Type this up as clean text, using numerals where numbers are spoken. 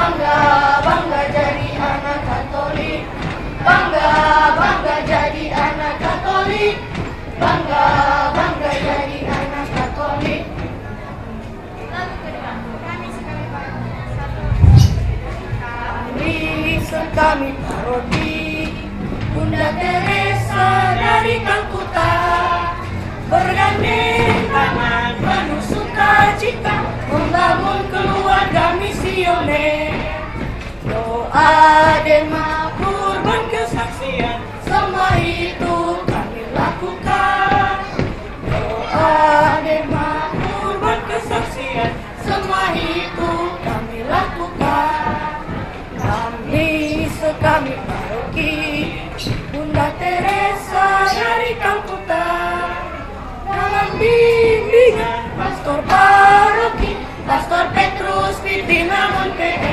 bangga, bangga jadi anak Katolik. Bangga, bangga jadi anak Katolik. Bangga, bangga jadi anak Katolik. Kami parodi Bunda Teresa dari Kalkuta, bergandeng tangan penuh sukacita membangun keluarga misioner. Doa dan makmur berkesaksian, semua itu kami lakukan. Doa dan makmur berkesaksian, semua itu kami lakukan. Kami paroki Bunda Teresa dari Kalkuta, dalam bimbingan Pastor Paroki Pastor Petrus Pimpinan PE.